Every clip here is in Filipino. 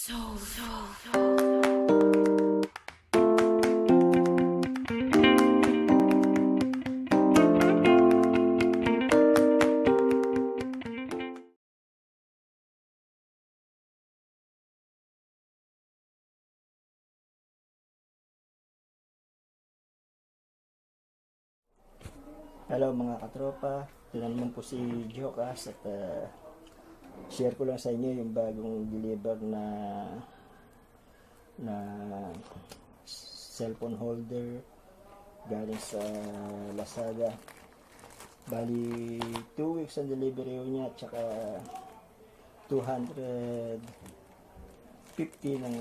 Hello mga katropa, ito naman po si Jokas at share ko lang sa inyo yung bagong deliver na cellphone holder galing sa Lazada. Bali 2 weeks ang delivery niya at saka 250 ng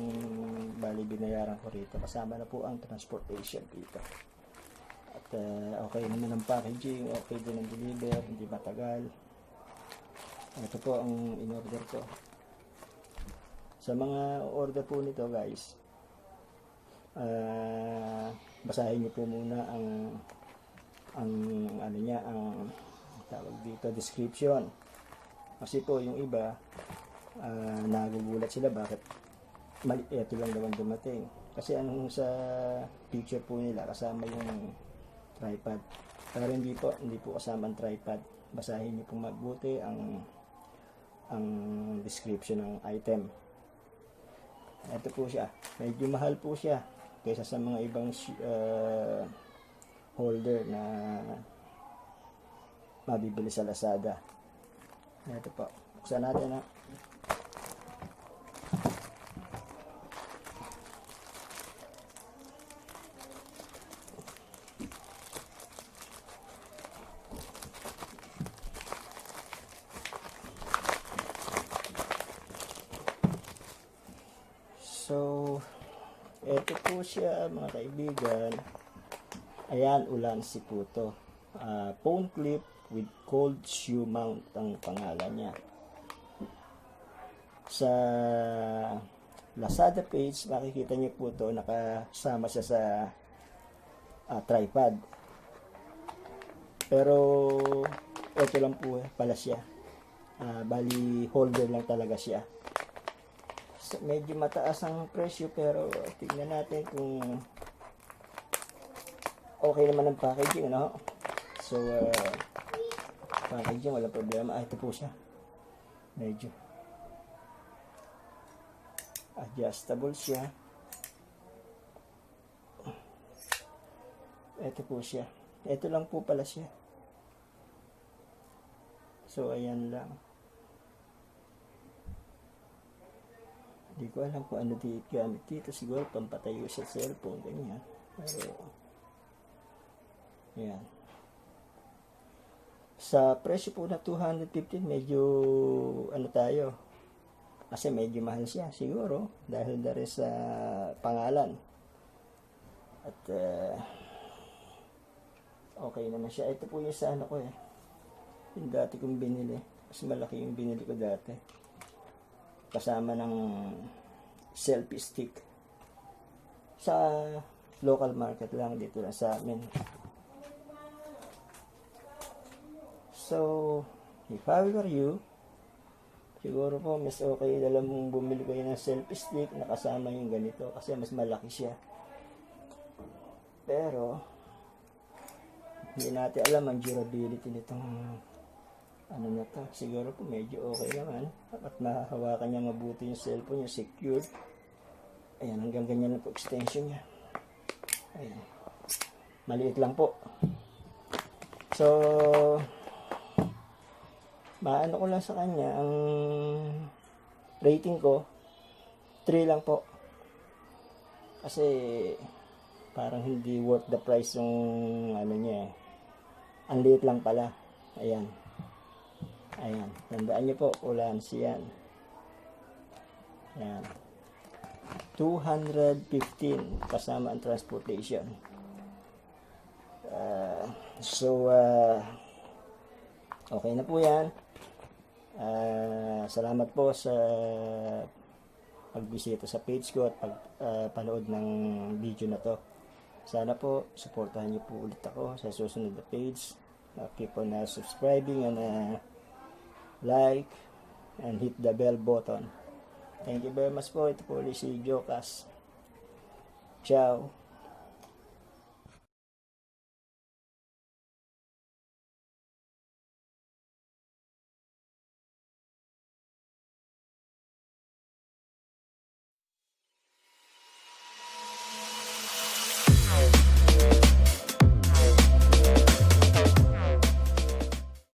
bali binayaran ko rito, kasama na po ang transportation dito. Okay naman ang packaging, okay din ang deliver, hindi matagal. Ito po ang in-order ko. Sa mga order po nito guys, basahin niyo po muna ang tawag dito, description. Kasi po yung iba, nagugulat sila bakit ito lang naman dumating. Kasi anong sa picture po nila, kasama yung tripod. Pero hindi po kasama ang tripod. Basahin niyo po mabuti ang description ng item. Ito po siya. Medyo mahal po siya kaysa sa mga ibang holder na mabibili sa Lazada. Ito po. Buksan natin ha. So, ito po siya mga kaibigan. Ayan, Ulanzi po to. Phone clip with cold shoe mount ang pangalan niya. Sa Lazada page, makikita niyo po to, nakasama siya sa tripod. Pero, ito lang po pala siya. Bali, holder lang talaga siya. Medyo mataas ang presyo pero tignan natin kung okay naman ang packaging, ano? So packaging wala problema. Ito po siya, medyo adjustable siya. Ito po siya, ito lang po pala siya. So ayan lang. Hindi ko alam kung ano di gamit dito. Siguro pampatayo sa cellphone, ganyan. Pero, yan. Sa presyo po na 215, medyo, ano tayo, kasi medyo mahal siya, siguro, dahil na rin sa pangalan. At, okay naman siya. Ito po yung sa ano ko yung dati kong binili. Mas malaki yung binili ko dati. Kasama ng selfie stick sa local market lang dito lang sa amin. So if I were you, siguro po mas okay na lang mong bumili kayo ng selfie stick na kasama yung ganito kasi mas malaki siya. Pero hindi natin alam ang durability nitong ano na to. Siguro po medyo okay naman at mahahawakan niya mabuti yung cellphone niya, secure. Ayan, hanggang ganyan lang po extension niya. Ayan, maliit lang po. So maano ko lang sa kanya, ang rating ko 3 lang po kasi parang hindi worth the price yung ano niya ang liit lang pala. Ayan. Ayan, tandaan nyo po, Ulanzi yan. Ayan. 215 kasama ang transportation. Okay na po yan. Salamat po sa pagbisita sa page ko at panood ng video na to. Sana po, supportahan nyo po ulit ako sa susunod na page. Keep on subscribing and like and hit the bell button Thank you very much po. Ito po ulit si Jocas. Ciao.